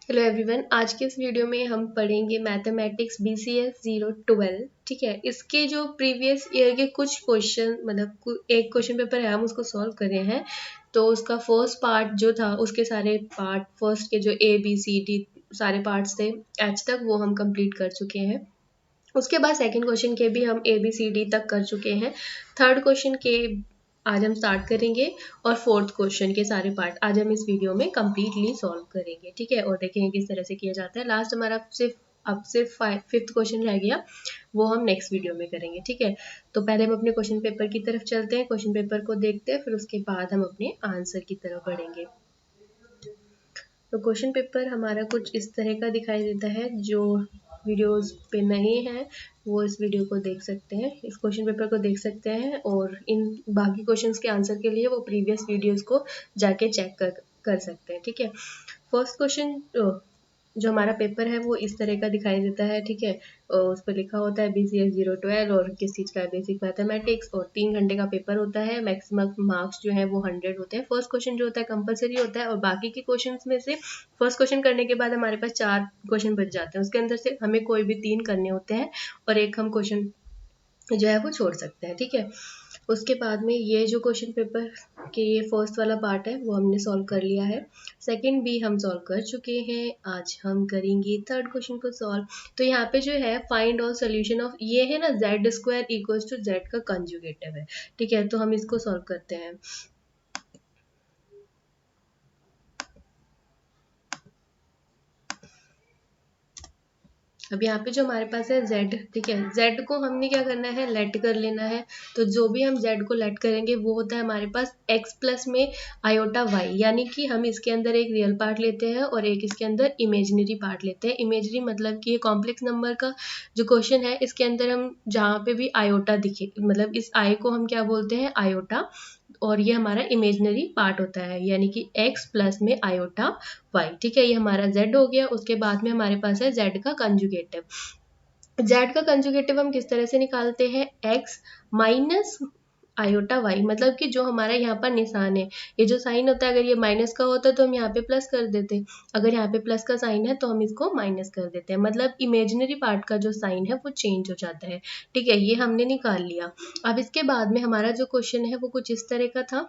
Hello everyone, आज के इस वीडियो में हम पढ़ेंगे मैथमेटिक्स BCS 012। ठीक है, इसके जो प्रीवियस ईयर के कुछ क्वेश्चन मतलब एक क्वेश्चन पेपर है, हम उसको सॉल्व कर रहे हैं। तो उसका फर्स्ट पार्ट जो था, उसके सारे पार्ट फर्स्ट के जो ABCD सारे पार्ट्स थे H तक, वो हम कंप्लीट कर चुके हैं। उसके बाद सेकंड क्वेश्चन के भी हम ABCD तक कर चुके हैं। थर्ड क्वेश्चन के आज हम स्टार्ट करेंगे और फोर्थ क्वेश्चन के सारे पार्ट आज हम इस वीडियो में कंप्लीटली सॉल्व करेंगे। ठीक है, और देखेंगे किस तरह से किया जाता है। लास्ट हमारा सिर्फ फिफ्थ क्वेश्चन रह गया, वो हम नेक्स्ट वीडियो में करेंगे। ठीक है, तो पहले हम अपने क्वेश्चन पेपर की तरफ चलते हैं, क्वेश्चन पेपर को देखते हैं, फिर उसके बाद हम अपने आंसर की तरफ बढ़ेंगे। तो क्वेश्चन पेपर हमारा कुछ इस तरह का दिखाई देता है। जो वीडियोस पे नहीं है वो इस वीडियो को देख सकते हैं, इस क्वेश्चन पेपर को देख सकते हैं, और इन बाकी क्वेश्चंस के आंसर के लिए वो प्रीवियस वीडियोस को जाके चेक कर सकते हैं। ठीक है, फर्स्ट क्वेश्चन जो हमारा पेपर है वो इस तरह का दिखाई देता है। ठीक है, और उस पर लिखा होता है BCS 012 और किस चीज़ का है, बेसिक मैथमेटिक्स, और 3 घंटे का पेपर होता है। मैक्सिमम मार्क्स जो है वो 100 होते हैं। फर्स्ट क्वेश्चन जो होता है कंपलसरी होता है, और बाकी के क्वेश्चन में से फर्स्ट क्वेश्चन करने के बाद हमारे पास 4 क्वेश्चन बच जाते हैं। उसके अंदर से हमें कोई भी 3 करने होते हैं और एक हम क्वेश्चन जो है वो छोड़ सकते हैं। ठीक है, उसके बाद में ये जो क्वेश्चन पेपर के ये फर्स्ट वाला पार्ट है वो हमने सॉल्व कर लिया है। सेकंड भी हम सॉल्व कर चुके हैं। आज हम करेंगे थर्ड क्वेश्चन को सॉल्व। तो यहाँ पे जो है फाइंड ऑल सोल्यूशन ऑफ, ये है ना Z² इक्वल्स टू Z का कंजुगेटिव है। ठीक है, तो हम इसको सॉल्व करते हैं। अब यहाँ पे जो हमारे पास है Z, ठीक है, Z को हमने क्या करना है, लेट कर लेना है। तो जो भी हम Z को लेट करेंगे वो होता है हमारे पास x प्लस में आयोटा y, यानी कि हम इसके अंदर एक रियल पार्ट लेते हैं और एक इसके अंदर इमेजिनरी पार्ट लेते हैं। इमेजिनरी मतलब कि ये कॉम्प्लेक्स नंबर का जो क्वेश्चन है, इसके अंदर हम जहाँ पे भी आयोटा दिखे, मतलब इस आई को हम क्या बोलते हैं, आयोटा, और ये हमारा इमेजिनरी पार्ट होता है, यानी कि x प्लस में आयोटा y। ठीक है, ये हमारा z हो गया। उसके बाद में हमारे पास है z का कंजुगेटिव। z का कंजुगेटिव हम किस तरह से निकालते हैं, x माइनस आयोटा y, मतलब कि जो हमारा यहाँ पर निशान है, ये जो साइन होता है, अगर ये माइनस का होता तो हम यहाँ पे प्लस कर देते, अगर यहाँ पे प्लस का साइन है तो हम इसको माइनस कर देते हैं, मतलब इमेजिनरी पार्ट का जो साइन है वो चेंज हो जाता है। ठीक है, ये हमने निकाल लिया। अब इसके बाद में हमारा जो क्वेश्चन है वो कुछ इस तरह का था,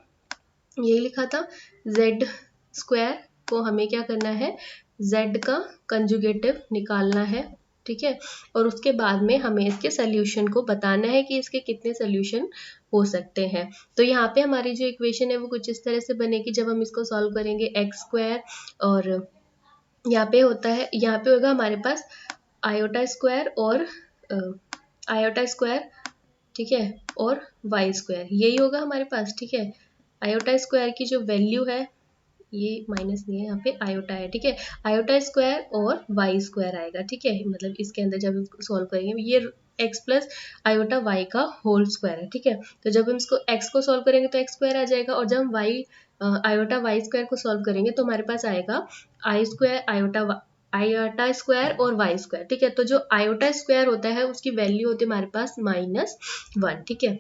ये लिखा था Z² को हमें क्या करना है, Z का कंजुगेटिव निकालना है। ठीक है, और उसके बाद में हमें इसके सोल्यूशन को बताना है कि इसके कितने सोल्यूशन हो सकते हैं। तो यहाँ पे हमारी जो इक्वेशन है वो कुछ इस तरह से बनेगी, जब हम इसको सॉल्व करेंगे x², और यहाँ पे होता है, यहाँ पे होगा हमारे पास आयोटा स्क्वायर और आयोटा स्क्वायर, ठीक है, और y², यही होगा हमारे पास। ठीक है, आयोटा स्क्वायर की जो वैल्यू है, ये माइनस नहीं है, यहाँ पे आयोटा है। ठीक है, आयोटा स्क्वायर और y² आएगा। ठीक है, मतलब इसके अंदर जब हम सॉल्व करेंगे, ये x प्लस आयोटा y का होल स्क्वायर है। ठीक है, तो जब हम इसको x को सॉल्व करेंगे तो x² आ जाएगा, और जब हम आयोटा y² को सॉल्व करेंगे तो हमारे पास आएगा I² आयोटा स्क्वायर और y²। ठीक है, तो जो आयोटा स्क्वायर होता है उसकी वैल्यू होती है हमारे पास -1। ठीक है,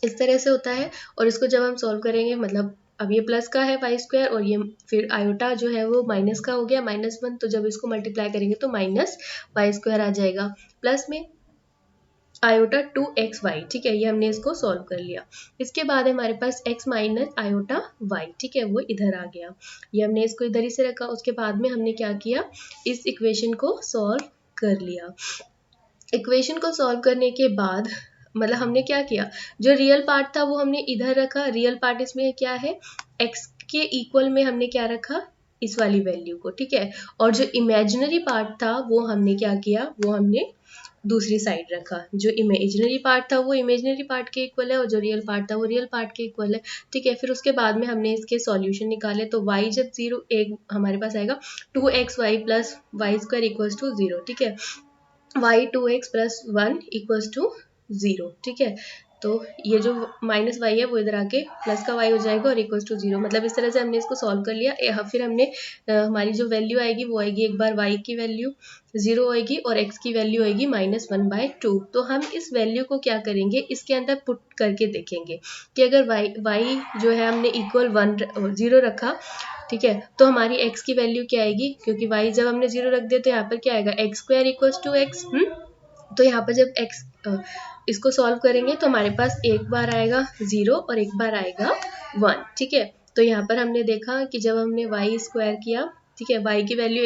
इस तरह से होता है। और इसको जब हम सॉल्व करेंगे, मतलब अब ये प्लस का है y² और ये फिर आयोटा जो है वो माइनस का हो गया -1, तो जब इसको मल्टीप्लाई करेंगे तो -y² आ जाएगा, प्लस में आयोटा 2xy। ठीक है, ये हमने इसको सॉल्व कर लिया। इसके बाद हमारे पास x माइनस आयोटा y, ठीक है, वो इधर आ गया, ये हमने इसको इधर ही से रखा। उसके बाद में हमने क्या किया, इस इक्वेशन को सॉल्व कर लिया। इक्वेशन को सॉल्व करने के बाद मतलब हमने क्या किया, जो रियल पार्ट था वो हमने इधर रखा। रियल पार्ट इसमें क्या है, x के इक्वल में हमने क्या रखा, इस वाली वैल्यू को। ठीक है, और जो इमेजिनरी पार्ट था वो हमने क्या किया, वो हमने दूसरी साइड रखा। जो इमेजिनरी पार्ट था वो इमेजिनरी पार्ट के इक्वल है, और जो रियल पार्ट था वो रियल पार्ट के इक्वल है। ठीक है, फिर उसके बाद में हमने इसके सॉल्यूशन निकाले। तो y जब 0 एक हमारे पास आएगा 2xy plus y² equals to 0। ठीक है, y 2x plus 1 equals to 0। ठीक है, तो ये जो माइनस वाई है वो इधर आके प्लस का वाई हो जाएगा और इक्वल्स टू 0। मतलब इस तरह से हमने इसको सॉल्व कर लिया। फिर हमने हमारी जो वैल्यू आएगी वो आएगी, एक बार वाई की वैल्यू 0 आएगी और एक्स की वैल्यू आएगी -1/2। तो हम इस वैल्यू को क्या करेंगे, इसके अंदर पुट करके देखेंगे कि अगर वाई जो है हमने इक्वल 0 रखा, ठीक है, तो हमारी x की वैल्यू क्या आएगी, क्योंकि y जब हमने 0 रख दिया तो यहाँ पर क्या आएगा, x² इक्वल्स टू x। तो यहाँ पर जब x इसको सॉल्व करेंगे तो हमारे पास एक बार आएगा 0 और एक बार आएगा 1, ठीक है। तो यहाँ पर हमने देखा कि जब हमने y² किया, ठीक है, y की वैल्यू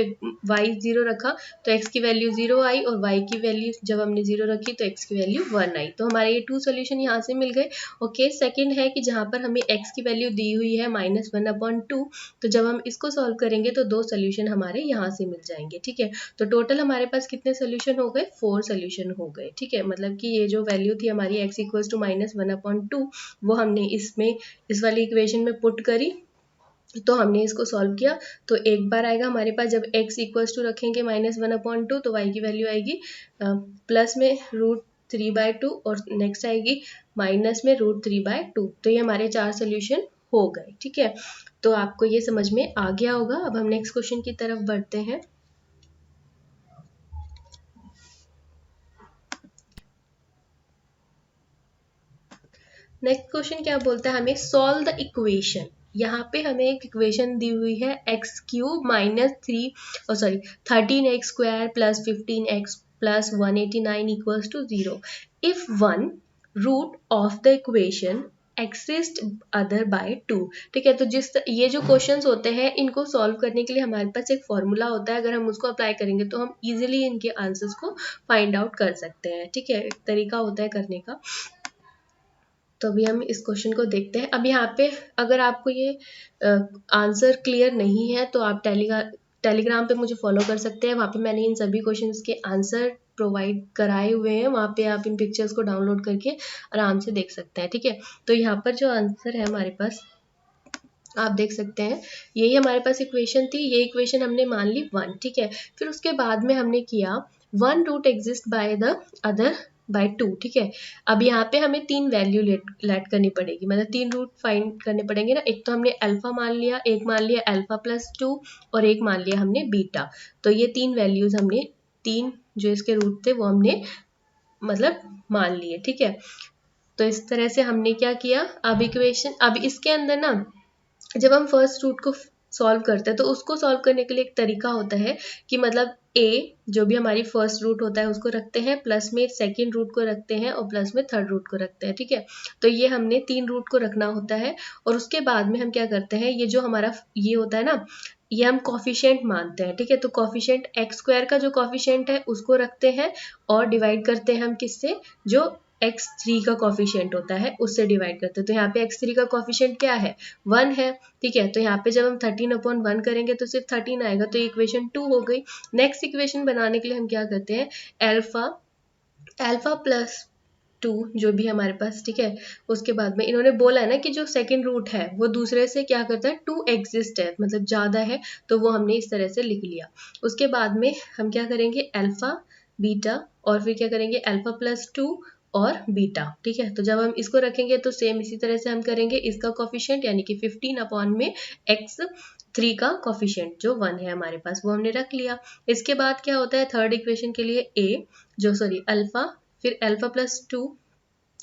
y 0 रखा तो x की वैल्यू 0 आई और y की वैल्यू जब हमने 0 रखी तो x की वैल्यू 1 आई। तो हमारे ये 2 सोल्यूशन यहाँ से मिल गए। और केस सेकंड है कि जहाँ पर हमें x की वैल्यू दी हुई है -1/2, तो जब हम इसको सॉल्व करेंगे तो 2 सोल्यूशन हमारे यहाँ से मिल जाएंगे, ठीक है। तो टोटल हमारे पास कितने सोल्यूशन हो गए, 4 सोल्यूशन हो गए, ठीक है। मतलब कि ये जो वैल्यू थी हमारी x इक्वल्स टू -1/2 वो हमने इसमें इस वाली इक्वेशन में पुट करी, तो हमने इसको सॉल्व किया। तो एक बार आएगा हमारे पास जब x इक्वल्स टू रखेंगे -1/2 तो y की वैल्यू आएगी प्लस में √3/2 और नेक्स्ट आएगी माइनस में √3/2। तो ये हमारे 4 सोल्यूशन हो गए, ठीक है। तो आपको ये समझ में आ गया होगा। अब हम नेक्स्ट क्वेश्चन की तरफ बढ़ते हैं। नेक्स्ट क्वेश्चन क्या बोलता है हमें, सॉल्व द इक्वेशन। यहाँ पे हमें एक इक्वेशन दी हुई है x³ 13x² plus 15x plus 189 equals to 0 if one root of the equation exist other by 2, ठीक है। तो ये जो क्वेश्चंस होते हैं इनको सॉल्व करने के लिए हमारे पास एक फॉर्मूला होता है, अगर हम उसको अप्लाई करेंगे तो हम इजीली इनके आंसर्स को फाइंड आउट कर सकते हैं, ठीक है। एक तरीका होता है करने का। तो अभी हम इस क्वेश्चन को देखते हैं। अब यहाँ पे अगर आपको ये आंसर क्लियर नहीं है तो आप टेलीग्राम पे मुझे फॉलो कर सकते हैं। वहाँ पे मैंने इन सभी क्वेश्चंस के आंसर प्रोवाइड कराए हुए हैं, वहाँ पे आप इन पिक्चर्स को डाउनलोड करके आराम से देख सकते हैं, ठीक है। तो यहाँ पर जो आंसर है हमारे पास आप देख सकते हैं, यही हमारे पास इक्वेशन थी। ये इक्वेशन हमने मान ली 1, ठीक है। फिर उसके बाद में हमने किया 1 root exist by the other by 2, ठीक है। अब यहाँ पे हमें 3 वैल्यू लेट करनी पड़ेगी, मतलब 3 रूट फाइंड करने पड़ेंगे ना। एक तो हमने अल्फा मान लिया, एक मान लिया अल्फा प्लस 2 और एक मान लिया हमने बीटा। तो ये 3 वैल्यूज हमने 3 जो इसके रूट थे वो हमने मतलब मान लिए, ठीक है। तो इस तरह से हमने क्या किया, अब इक्वेशन, अब इसके अंदर ना जब हम फर्स्ट रूट को सॉल्व करते हैं तो उसको सॉल्व करने के लिए एक तरीका होता है कि मतलब a जो भी हमारी फर्स्ट रूट होता है उसको रखते हैं, प्लस में सेकंड रूट को रखते हैं और प्लस में थर्ड रूट को रखते हैं, ठीक है। तो ये हमने 3 रूट को रखना होता है और उसके बाद में हम क्या करते हैं, ये जो हमारा ये होता है ना, ये हम कॉफिशिएंट मानते हैं, ठीक है। तो कॉफिशिएंट x² का जो कॉफिशिएंट है उसको रखते हैं और डिवाइड करते हैं हम किससे, जो x3 का कॉफिशिएंट होता है उससे डिवाइड करते हैं। तो यहाँ पे x3 का कॉफिशिएंट क्या है, 1 है, ठीक है। तो यहाँ पे जब हम 13/1 करेंगे तो सिर्फ 13 आएगा, तो इक्वेशन 2 हो गई। नेक्स्ट इक्वेशन बनाने के लिए हम क्या करते हैं, अल्फा प्लस 2 जो भी हमारे पास, ठीक है। उसके बाद में इन्होंने बोला है ना कि जो सेकंड रूट है वो दूसरे से क्या करता है, 2 एग्जिस्ट है, मतलब ज़्यादा है, तो वो हमने इस तरह से लिख लिया। उसके बाद में हम क्या करेंगे, अल्फा बीटा और फिर क्या करेंगे अल्फा प्लस 2 और बीटा, ठीक है। तो जब हम इसको रखेंगे तो सेम इसी तरह से हम करेंगे, इसका कॉफिशिएंट यानी कि 15 अपॉन में x3 का कॉफिशिएंट जो 1 है हमारे पास वो हमने रख लिया। इसके बाद क्या होता है, थर्ड इक्वेशन के लिए अल्फा, फिर अल्फा प्लस 2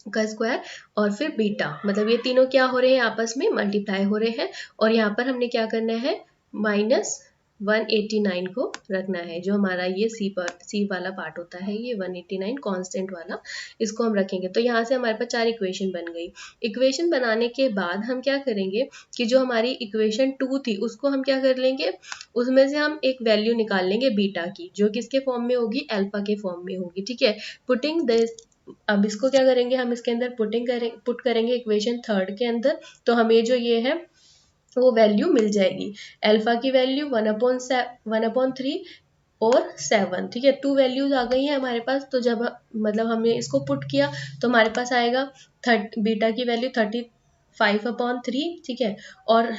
का स्क्वायर और फिर बीटा, मतलब ये तीनों क्या हो रहे हैं, आपस में मल्टीप्लाई हो रहे हैं। और यहाँ पर हमने क्या करना है, -189 को रखना है, जो हमारा ये सी वाला पार्ट होता है, ये 189 कांस्टेंट वाला, इसको हम रखेंगे। तो यहाँ से हमारे पास 4 इक्वेशन बन गई। इक्वेशन बनाने के बाद हम क्या करेंगे कि जो हमारी इक्वेशन 2 थी उसको हम क्या कर लेंगे, उसमें से हम एक वैल्यू निकाल लेंगे बीटा की, जो किसके फॉर्म में होगी, अल्फा के फॉर्म में होगी, ठीक है। पुटिंग दिस, अब इसको क्या करेंगे, हम इसके अंदर पुट करेंगे इक्वेशन थर्ड के अंदर, तो हमें जो ये है वो वैल्यू मिल जाएगी। अल्फा की वैल्यू 1/3 और 7, ठीक है। 2 वैल्यूज आ गई हैं हमारे पास। तो जब मतलब हमने इसको पुट किया तो हमारे पास आएगा बीटा की वैल्यू 35/3, ठीक है। और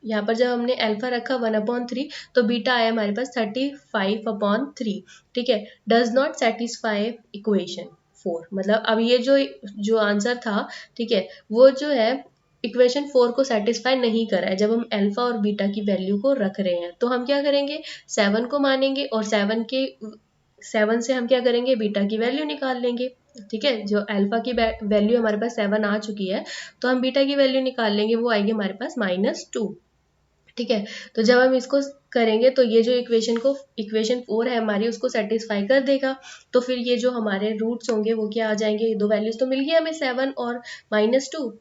यहाँ पर जब हमने अल्फा रखा 1/3 तो बीटा आया हमारे पास 35/3, ठीक है। डज नॉट सेटिस्फाई इक्वेशन 4, मतलब अब ये जो आंसर था, ठीक है, वो जो है इक्वेशन 4 को सेटिस्फाई नहीं कर रहा है जब हम अल्फा और बीटा की वैल्यू को रख रहे हैं। तो हम क्या करेंगे, 7 को मानेंगे और 7 से हम क्या करेंगे, बीटा की वैल्यू निकाल लेंगे। ठीक है, जो अल्फा की वैल्यू हमारे पास 7 आ चुकी है, तो हम बीटा की वैल्यू निकाल लेंगे, वो आएगी हमारे पास -2। ठीक है, तो जब हम इसको करेंगे तो ये जो इक्वेशन 4 है हमारी, उसको सेटिस्फाई कर देगा। तो फिर ये जो हमारे रूट्स होंगे वो क्या आ जाएंगे, ये दो वैल्यूज तो मिल गई हमें, 7 और -2,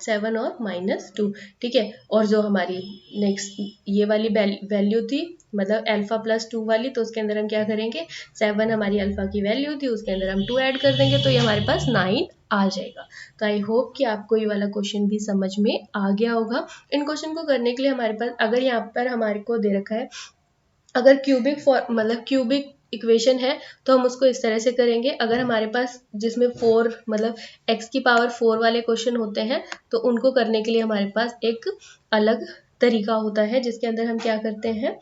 7 और -2। ठीक है, और जो हमारी नेक्स्ट ये वाली वैल्यू थी, मतलब अल्फा +2 वाली, तो उसके अंदर हम क्या करेंगे, 7 हमारी अल्फा की वैल्यू थी, उसके अंदर हम 2 ऐड कर देंगे, तो ये हमारे पास 9 आ जाएगा। तो आई होप कि आपको ये वाला क्वेश्चन भी समझ में आ गया होगा। इन क्वेश्चन को करने के लिए हमारे पास, अगर यहाँ पर हमारे को दे रखा है, अगर क्यूबिक इक्वेशन है तो हम उसको इस तरह से करेंगे। अगर हमारे पास जिसमें 4 मतलब x की पावर 4 वाले क्वेश्चन होते हैं, तो उनको करने के लिए हमारे पास एक अलग तरीका होता है, जिसके अंदर हम क्या करते हैं,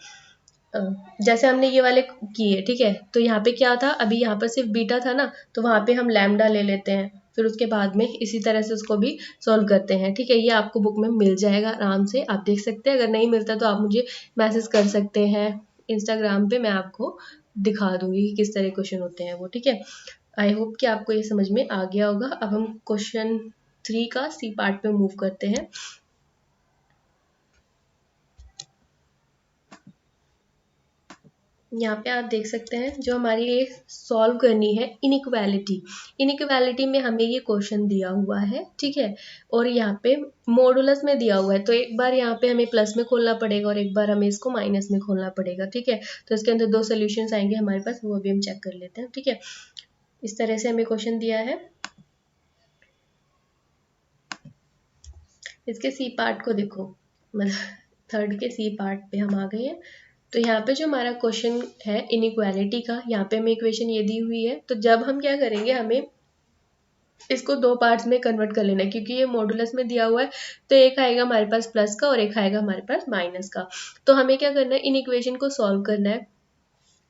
जैसे हमने ये वाले किए, ठीक है, तो यहाँ पे क्या था, अभी यहाँ पर सिर्फ बीटा था ना, तो वहाँ पे हम लैम्डा ले लेते हैं, फिर उसके बाद में इसी तरह से उसको भी सॉल्व करते हैं। ठीक है, ये आपको बुक में मिल जाएगा, आराम से आप देख सकते हैं। अगर नहीं मिलता तो आप मुझे मैसेज कर सकते हैं इंस्टाग्राम पे, मैं आपको दिखा दूंगी कि किस तरह क्वेश्चन होते हैं वो। ठीक है, आई होप कि आपको ये समझ में आ गया होगा। अब हम क्वेश्चन 3 का सी पार्ट पे मूव करते हैं। यहाँ पे आप देख सकते हैं, जो हमारी ये सॉल्व करनी है इनइक्वालिटी में हमें ये क्वेश्चन दिया हुआ है। ठीक है, और यहाँ पे मॉडुलस में दिया हुआ है, तो एक बार यहाँ पे हमें प्लस में खोलना पड़ेगा और एक बार हमें इसको माइनस में खोलना पड़ेगा। ठीक है, तो इसके अंदर 2 सोल्यूशंस आएंगे हमारे पास, वो अभी हम चेक कर लेते हैं। ठीक है, इस तरह से हमें क्वेश्चन दिया है। इसके सी पार्ट को देखो, मतलब थर्ड के सी पार्ट पे हम आ गए हैं। तो यहाँ पे जो हमारा क्वेश्चन है इनइक्वालिटी का, यहाँ पे हमें इक्वेशन ये दी हुई है, तो जब हम क्या करेंगे, हमें इसको 2 पार्ट्स में कन्वर्ट कर लेना है, क्योंकि ये मॉडुलस में दिया हुआ है। तो एक आएगा हमारे पास प्लस का और एक आएगा हमारे पास माइनस का। तो हमें क्या करना है, इन इक्वेशन को सॉल्व करना है।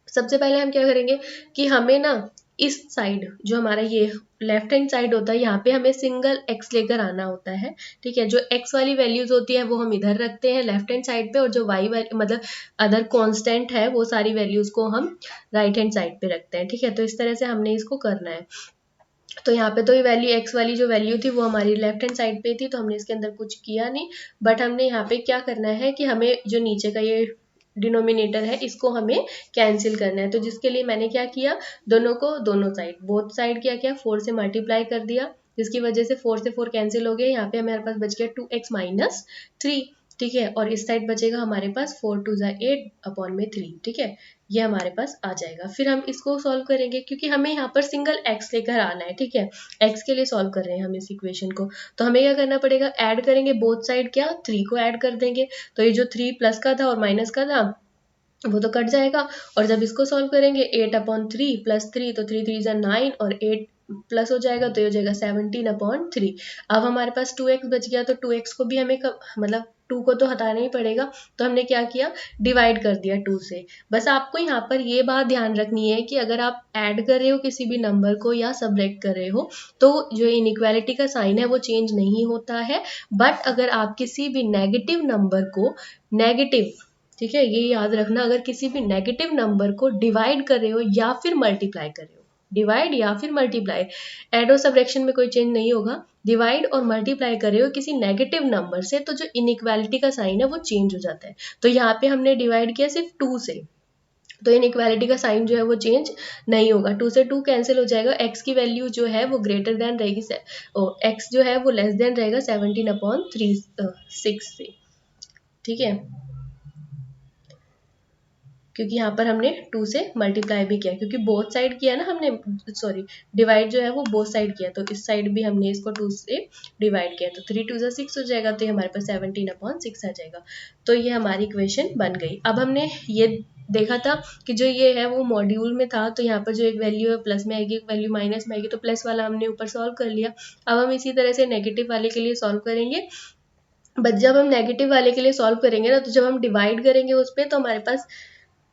सबसे पहले हम क्या करेंगे कि हमें ना इस साइड, जो हमारा ये लेफ्ट हैंड साइड होता है, यहाँ पे हमें सिंगल x लेकर आना होता है। ठीक है, जो x वाली वैल्यूज होती है वो हम इधर रखते हैं लेफ्ट हैंड साइड पे, और जो y वाली मतलब अदर कांस्टेंट है, वो सारी वैल्यूज को हम राइट हैंड साइड पे रखते हैं। ठीक है, तो इस तरह से हमने इसको करना है। तो यहाँ पे तो ये वैल्यू x वाली जो वैल्यू थी वो हमारी लेफ्ट हैंड साइड पे थी, तो हमने इसके अंदर कुछ किया नहीं, बट हमने यहाँ पे क्या करना है कि हमें जो नीचे का ये डिनोमिनेटर है, इसको हमें कैंसिल करना है। तो जिसके लिए मैंने क्या किया, दोनों साइड बोथ साइड क्या किया, 4 से मल्टीप्लाई कर दिया, जिसकी वजह से 4 से 4 कैंसिल हो गए। यहाँ पे हमारे पास बच गया 2x माइनस 3। ठीक है, और इस साइड बचेगा हमारे पास 4 2 8 अपॉन में 3। ठीक है, ये हमारे पास आ जाएगा। फिर हम इसको सॉल्व करेंगे, क्योंकि हमें यहाँ पर सिंगल x लेकर आना है। ठीक है, x के लिए सॉल्व कर रहे हैं हम इस इक्वेशन को, तो हमें क्या करना पड़ेगा, ऐड करेंगे बोथ साइड, क्या 3 को ऐड कर देंगे, तो ये जो 3 प्लस का था और माइनस का था वो तो कट जाएगा। और जब इसको सॉल्व करेंगे 8/3 प्लस 3, तो 3 3 9 और 8 प्लस हो जाएगा, तो ये हो जाएगा 17/3। अब हमारे पास 2x बच गया, तो 2x को भी हमें मतलब 2 को तो हटाना ही पड़ेगा, तो हमने क्या किया, डिवाइड कर दिया 2 से। बस आपको यहाँ पर ये बात ध्यान रखनी है कि अगर आप ऐड कर रहे हो किसी भी नंबर को या सबट्रैक्ट कर रहे हो, तो जो इनइक्वालिटी का साइन है वो चेंज नहीं होता है। बट अगर आप किसी भी नेगेटिव नंबर को नेगेटिव, ठीक है, ये याद रखना, अगर किसी भी नेगेटिव नंबर को डिवाइड कर रहे हो या फिर मल्टीप्लाई कर रहे हो, डिवाइड या फिर मल्टीप्लाई, एड और सबट्रैक्शन में कोई चेंज नहीं होगा, डिवाइड और मल्टीप्लाई कर रहे हो किसी नेगेटिव नंबर से, तो जो इनइक्वालिटी का साइन है वो चेंज हो जाता है। तो यहाँ पे हमने डिवाइड किया सिर्फ 2 से, तो इनइक्वालिटी का साइन जो है वो चेंज नहीं होगा। 2 से 2 कैंसिल हो जाएगा, x की वैल्यू जो है वो ग्रेटर देन रहेगी, x जो है वो लेस देन रहेगा 17/6 से। ठीक है, क्योंकि यहाँ पर हमने 2 से मल्टीप्लाई भी किया, क्योंकि बोथ साइड किया ना हमने, सॉरी, डिवाइड जो है वो बोथ साइड किया, तो इस साइड भी हमने इसको 2 से डिवाइड किया, तो 3 2 6 हो जाएगा, तो ये हमारे पास 17/6 आ जाएगा। तो ये हमारी इक्वेशन बन गई। अब हमने ये देखा था कि जो ये है वो मॉड्यूल में था, तो यहाँ पर जो एक वैल्यू है प्लस में आएगी, एक वैल्यू माइनस में आएगी, तो प्लस वाला हमने ऊपर सॉल्व कर लिया। अब हम इसी तरह से नेगेटिव वाले के लिए सॉल्व करेंगे। बट जब हम नेगेटिव वाले के लिए सॉल्व करेंगे ना, तो जब हम डिवाइड करेंगे उस पर, तो हमारे पास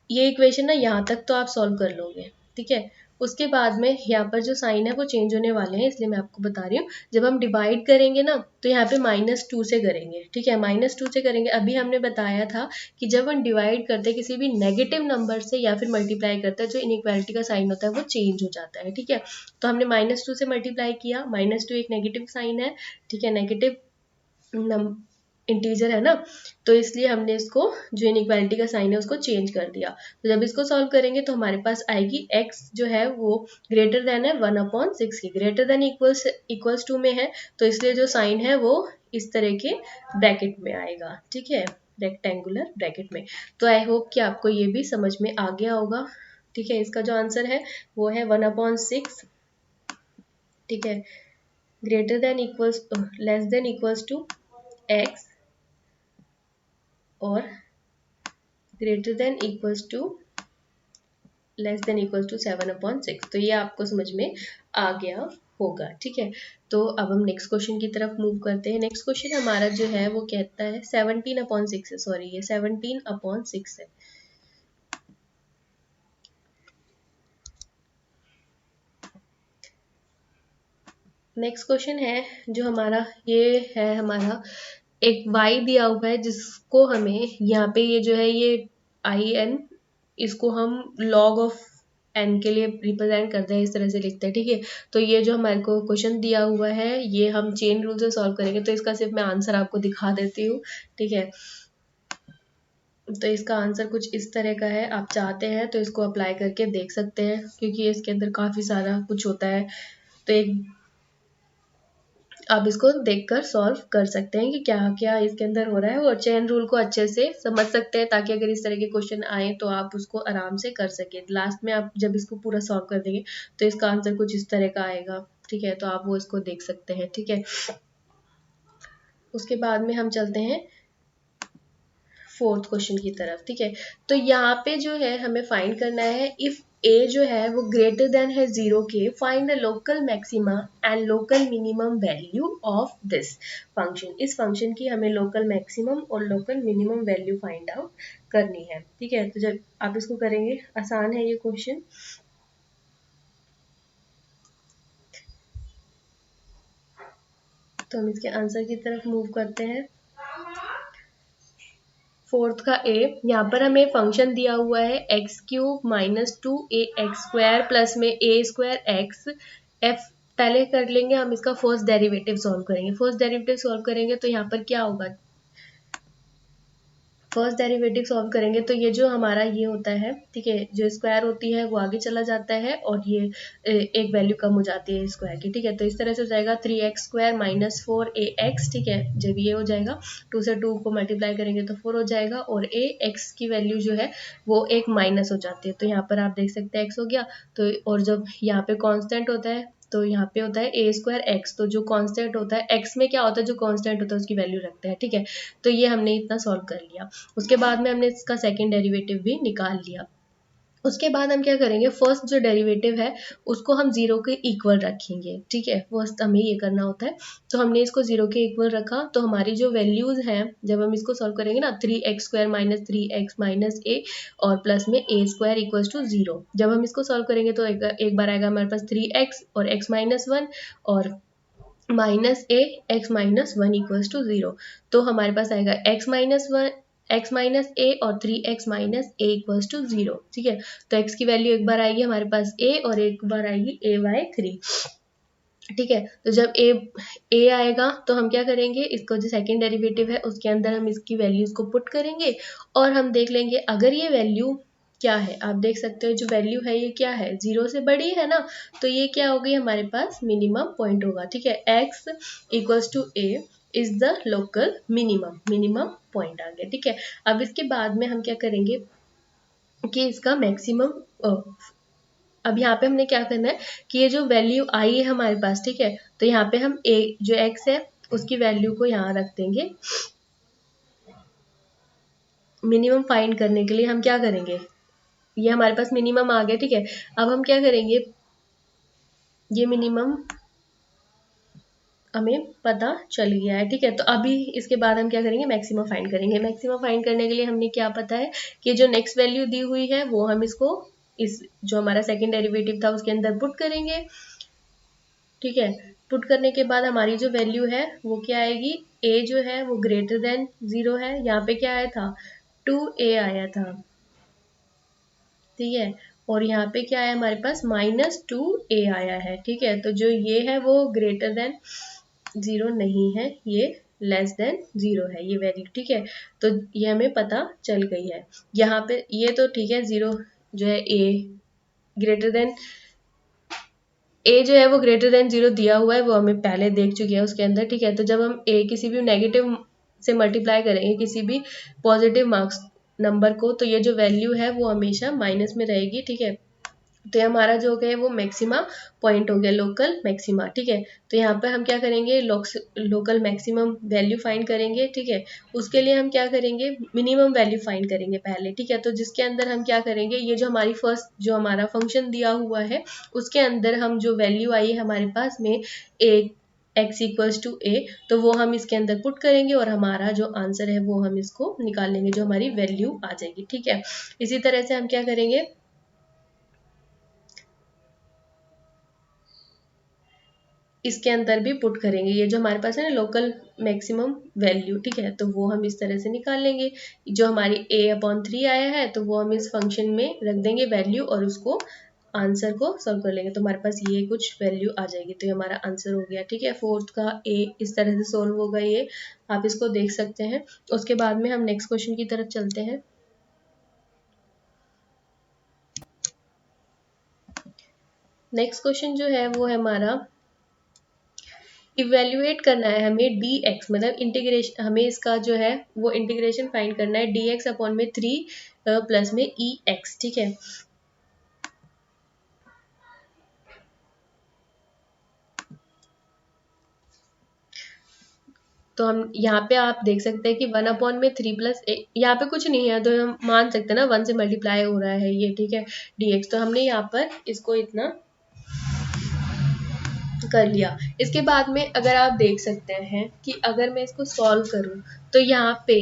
ये इक्वेशन ना यहाँ तक तो आप सॉल्व कर लोगे। ठीक है, उसके बाद में यहाँ पर जो साइन है वो चेंज होने वाले हैं, इसलिए मैं आपको बता रही हूँ। जब हम डिवाइड करेंगे ना तो यहाँ पे -2 से करेंगे, ठीक है, -2 से करेंगे। अभी हमने बताया था कि जब हम डिवाइड करते हैं किसी भी नेगेटिव नंबर से या फिर मल्टीप्लाई करते हैं, जो इनइक्वालिटी का साइन होता है वो चेंज हो जाता है, ठीक है। तो हमने -2 से मल्टीप्लाई किया, -2 एक नेगेटिव साइन है, ठीक है, नेगेटिव इंटीजर है ना, तो इसलिए हमने इसको जो इनइक्वालिटी का साइन है उसको चेंज कर दिया। तो जब इसको सॉल्व करेंगे तो हमारे पास आएगी x जो है वो ग्रेटर देन है 1/6 की, ग्रेटर देन इक्वल्स टू में है, तो इसलिए जो साइन है वो इस तरह के ब्रैकेट में आएगा, ठीक है, रेक्टेंगुलर ब्रैकेट में। तो आई होप कि आपको ये भी समझ में आ गया होगा, ठीक है। इसका जो आंसर है वो है 1/6, ठीक है, greater than equals less than equals to x और greater than equals to less than equals to 7/6। तो ये आपको समझ में आ गया होगा, ठीक है। तो अब हम नेक्स्ट क्वेश्चन की तरफ मूव करते हैं। नेक्स्ट क्वेश्चन हमारा जो है वो कहता है 17/6 है, सॉरी ये 17/6 है। नेक्स्ट क्वेश्चन है जो हमारा, ये है हमारा एक y दिया हुआ है जिसको हमें यहाँ पे ये जो है ये in, इसको हम log ऑफ n के लिए रिप्रेजेंट करते हैं, इस तरह से लिखते हैं, ठीक है। तो ये जो हमारे को क्वेश्चन दिया हुआ है ये हम चेन रूल से सॉल्व करेंगे, तो इसका सिर्फ मैं आंसर आपको दिखा देती हूँ, ठीक है। तो इसका आंसर कुछ इस तरह का है, आप चाहते हैं तो इसको अप्लाई करके देख सकते हैं, क्योंकि इसके अंदर काफ़ी सारा कुछ होता है, तो एक आप इसको देखकर सॉल्व कर सकते हैं कि क्या क्या इसके अंदर हो रहा है, और चेन रूल को अच्छे से समझ सकते हैं, ताकि अगर इस तरह के क्वेश्चन आए तो आप उसको आराम से कर सके। लास्ट में आप जब इसको पूरा सॉल्व कर देंगे तो इसका आंसर कुछ इस तरह का आएगा, ठीक है, तो आप वो इसको देख सकते हैं, ठीक है। उसके बाद में हम चलते हैं फोर्थ क्वेश्चन की तरफ, ठीक है। तो यहाँ पे जो है हमें फाइंड करना है, इफ a जो है वो ग्रेटर देन है 0 के, find the local maxima and local minimum value of this function. इस फंक्शन की हमें लोकल मैक्सिमम और local minimum value find out करनी है, ठीक है। तो जब आप इसको करेंगे, आसान है ये क्वेश्चन। तो हम इसके आंसर की तरफ मूव करते हैं। फोर्थ का ए, यहाँ पर हमें फंक्शन दिया हुआ है x³ - 2ax² प्लस में a² x f। पहले कर लेंगे हम इसका फर्स्ट डेरिवेटिव सॉल्व करेंगे। फर्स्ट डेरिवेटिव सॉल्व करेंगे तो यहाँ पर क्या होगा, फर्स्ट डेरिवेटिव सॉल्व करेंगे तो ये जो हमारा ये होता है, ठीक है, जो स्क्वायर होती है वो आगे चला जाता है और ये एक वैल्यू कम हो जाती है स्क्वायर की, ठीक है। तो इस तरह से हो जाएगा 3x² - 4ax, ठीक है। जब ये हो जाएगा 2 से 2 को मल्टीप्लाई करेंगे तो 4 हो जाएगा, और x की वैल्यू जो है वो एक माइनस हो जाती है, तो यहाँ पर आप देख सकते हैं x हो गया। तो और जब यहाँ पे कॉन्स्टेंट होता है तो यहाँ पे होता है a² x, तो जो कांस्टेंट होता है x में क्या होता है, जो कांस्टेंट होता है उसकी वैल्यू रखते हैं, ठीक है। तो ये हमने इतना सॉल्व कर लिया। उसके बाद में हमने इसका सेकंड डेरिवेटिव भी निकाल लिया। उसके बाद हम क्या करेंगे, फर्स्ट जो डेरिवेटिव है उसको हम 0 के इक्वल रखेंगे, ठीक है, फर्स्ट हमें ये करना होता है। तो हमने इसको 0 के इक्वल रखा, तो हमारी जो वैल्यूज हैं जब हम इसको सॉल्व करेंगे ना, 3x² - 3x - a और प्लस में a² = 0। जब हम इसको सॉल्व करेंगे तो एक बार आएगा हमारे पास 3x और x - 1 और -a x - 1 = 0। तो हमारे पास आएगा x - 1 x - a और 3x - a = 0, ठीक है। तो x की वैल्यू एक बार आएगी हमारे पास a और एक बार आएगी a/3, ठीक है। तो जब a आएगा तो हम क्या करेंगे, इसको जो सेकंड डेरिवेटिव है उसके अंदर हम इसकी वैल्यूज को पुट करेंगे और हम देख लेंगे अगर ये वैल्यू क्या है। आप देख सकते हो जो वैल्यू है ये क्या है, 0 से बड़ी है ना, तो ये क्या होगी हमारे पास मिनिमम पॉइंट होगा, ठीक है। x = a is the local minimum point आ गया, ठीक है। अब इसके बाद में हम क्या करेंगे कि इसका मैक्सिमम, अब यहाँ पे हमने क्या करना है कि ये जो वैल्यू आई है हमारे पास, ठीक है, तो यहाँ पे हम a जो x है उसकी वैल्यू को यहाँ रख देंगे। मिनिमम फाइंड करने के लिए हम क्या करेंगे, ये हमारे पास मिनिमम आ गया, ठीक है। अब हम क्या करेंगे, ये मिनिमम हमें पता चल गया है, ठीक है। तो अभी इसके बाद हम क्या करेंगे, मैक्सिमम फाइंड करेंगे। मैक्सिमम फाइंड करने के लिए हमने क्या पता है कि जो नेक्स्ट वैल्यू दी हुई है वो हम इसको इस जो हमारा सेकंड डेरिवेटिव था उसके अंदर पुट करेंगे। ठीक है, पुट करने के बाद हमारी जो वैल्यू है वो क्या आएगी, a जो है वो ग्रेटर देन 0 है। यहाँ पे क्या आया था, 2a आया था। ठीक है, और यहाँ पे क्या है हमारे पास -2a आया है। ठीक है, तो जो ये है वो ग्रेटर देन 0 नहीं है, ये लेस देन 0 है ये वैल्यू। ठीक है, तो ये हमें पता चल गई है। यहाँ पे ये तो ठीक है, 0 जो है a ग्रेटर देन ए जो है वो ग्रेटर देन 0 दिया हुआ है, वो हमें पहले देख चुके हैं उसके अंदर। ठीक है, तो जब हम ए किसी भी नेगेटिव से मल्टीप्लाई करेंगे किसी भी पॉजिटिव मार्क्स नंबर को, तो ये जो वैल्यू है वो हमेशा माइनस में रहेगी। ठीक है, तो ये हमारा जो हो गया वो मैक्सिमा पॉइंट हो गया, लोकल मैक्सिमा। ठीक है, तो यहाँ पर हम क्या करेंगे, लोकल मैक्सिमम वैल्यू फाइंड करेंगे। ठीक है, उसके लिए हम क्या करेंगे, मिनिमम वैल्यू फाइंड करेंगे पहले। ठीक है, तो जिसके अंदर हम क्या करेंगे, ये जो हमारी फर्स्ट जो हमारा फंक्शन दिया हुआ है उसके अंदर हम जो वैल्यू आई है हमारे पास में x इक्वल्स टू a, तो वो हम इसके अंदर पुट करेंगे और हमारा जो आंसर है वो हम इसको निकाल लेंगे, जो हमारी वैल्यू आ जाएगी। ठीक है, इसी तरह से हम क्या करेंगे, इसके अंदर भी पुट करेंगे, ये जो हमारे पास है ना लोकल मैक्सिमम वैल्यू। ठीक है, तो वो हम इस तरह से निकाल लेंगे। जो हमारी a/3 आया है तो वो हम इस फंक्शन में रख देंगे वैल्यू और उसको आंसर को सॉल्व कर लेंगे, तो हमारे पास ये कुछ वैल्यू आ जाएगी, तो ये हमारा आंसर हो गया। ठीक है, फोर्थ का a इस तरह से सॉल्व होगा, ये आप इसको देख सकते हैं। उसके बाद में हम नेक्स्ट क्वेश्चन की तरफ चलते हैं। नेक्स्ट क्वेश्चन जो है वो है हमारा, इवेल्युएट करना है हमें dx, मतलब इंटीग्रेशन, हमें इसका जो है वो इंटीग्रेशन फाइंड करना है dx अपॉन में 3 प्लस में ex। ठीक है, तो हम यहाँ पे आप देख सकते हैं कि 1/3 प्लस यहाँ पे कुछ नहीं है, तो हम मान सकते हैं ना 1 से मल्टीप्लाई हो रहा है ये। ठीक है, dx, तो हमने यहाँ पर इसको इतना कर लिया। इसके बाद में अगर आप देख सकते हैं कि अगर मैं इसको सॉल्व करूं, तो यहाँ पे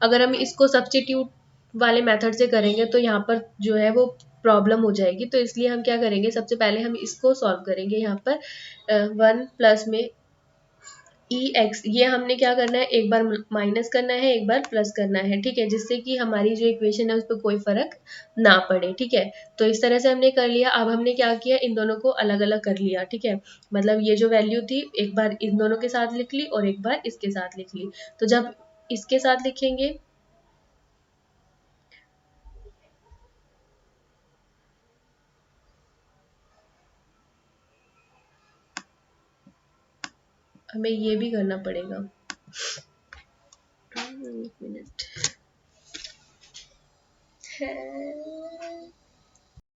अगर हम इसको सब्स्टिट्यूट वाले मेथड से करेंगे तो यहाँ पर जो है वो प्रॉब्लम हो जाएगी। तो इसलिए हम क्या करेंगे, सबसे पहले हम इसको सॉल्व करेंगे। यहाँ पर 1 प्लस में ex, ये हमने क्या करना है, एक बार माइनस करना है, एक बार प्लस करना है। ठीक है, जिससे कि हमारी जो इक्वेशन है उस पर कोई फर्क ना पड़े। ठीक है, तो इस तरह से हमने कर लिया। अब हमने क्या किया, इन दोनों को अलग अलग कर लिया। ठीक है, मतलब ये जो वैल्यू थी एक बार इन दोनों के साथ लिख ली और एक बार इसके साथ लिख ली। तो जब इसके साथ लिखेंगे, हमें ये भी करना पड़ेगा। एक मिनट है,